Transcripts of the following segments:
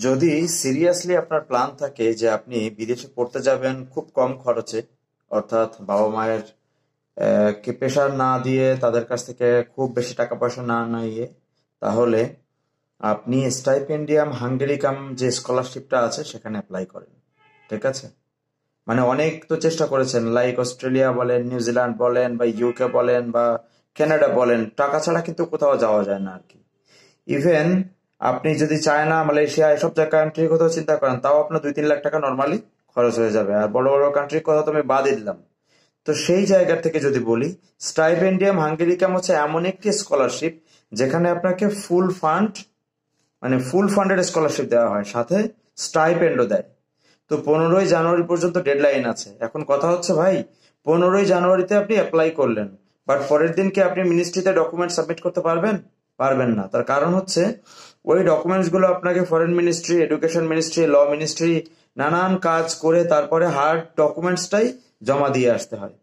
যদি সিরিয়াসলি আপনার প্ল্যান থাকে যে আপনি বিদেশে পড়তে যাবেন খুব কম খরচে, অর্থাৎ বাবা মায়ের কে প্রেশার না দিয়ে তাদের কাছ থেকে খুব বেশি টাকা পয়সা না নিয়ে, তাহলে আপনি স্টাইপেন্ডিয়াম হাঙ্গেরিকাম যে স্কলারশিপটা আছে সেখানে অ্যাপ্লাই করেন। ঠিক আছে? মানে অনেক তো চেষ্টা করেছেন, লাইক অস্ট্রেলিয়া বলেন, নিউজিল্যান্ড বলেন, বা ইউকে বলেন, বা কানাডা বলেন, টাকা ছাড়া কিন্তু কোথাও যাওয়া যায় না আর কি। ইভেন আপনি যদি চায়না, মালয়েশিয়া এসব কান্ট্রির কথা চিন্তা করেন, তাও আপনার 2-3 লাখ টাকা নর্মালি খরচ হয়ে যাবে। আর বড় বড় কান্ট্রির কথা তো আমি বাদই দিলাম। তো সেই জায়গা থেকে যদি বলি, স্টাইপেন্ডিয়াম হাঙ্গেরিকাম হচ্ছে এমন একটি স্কলারশিপ যেখানে আপনাকে ফুল ফান্ড, মানে ফুল ফান্ডেড স্কলারশিপ দেওয়া হয়, সাথে স্টাইপেন্ডও দেয়। তো 15ই জানুয়ারি পর্যন্ত ডেডলাইন আছে। এখন কথা হচ্ছে ভাই, 15ই জানুয়ারিতে আপনি অ্যাপ্লাই করলেন, বাট পরের দিনকে আপনি মিনিস্ট্রিতে ডকুমেন্ট সাবমিট করতে পারবেন? পারবেন না। তার কারণ হচ্ছে ওই ডকুমেন্টস গুলো আপনাকে foreign ministry, education ministry, law ministry নানান কাজ করে তারপরে হার্ড ডকুমেন্টসটাই জমা দিয়ে আসতে হয়।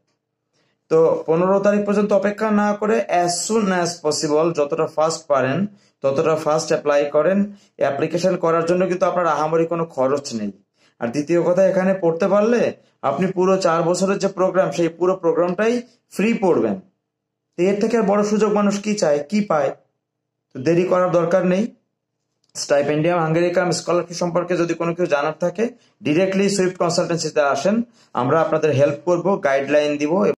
তো 15 তারিখ পর্যন্ত অপেক্ষা না করে অ্যাজ সুন অ্যাজ পসিবল, যতটা ফাস্ট পারেন ততটা ফাস্ট অ্যাপ্লাই করেন। অ্যাপ্লিকেশন করার জন্য কিন্তু আপনার আহামরি কোনো খরচ নেই। আর দ্বিতীয় কথা, এখানে পড়তে পারলে আপনি পুরো 4 বছরের যে প্রোগ্রাম, সেই পুরো প্রোগ্রামটাই ফ্রি পড়বেন। তো এর থেকে আর বড় সুযোগ মানুষ কি চায়, কি পায়? তো দেরি করার দরকার নেই। স্টাইপেন্ডিয়াম হাঙ্গেরিকাম স্কলারশিপ সম্পর্কে যদি কোনো কিছু জানার থাকে, ডিরেক্টলি সুইফট কনসালটেন্সিতে আসেন, আমরা আপনাদের হেল্প করব, গাইডলাইন দিব।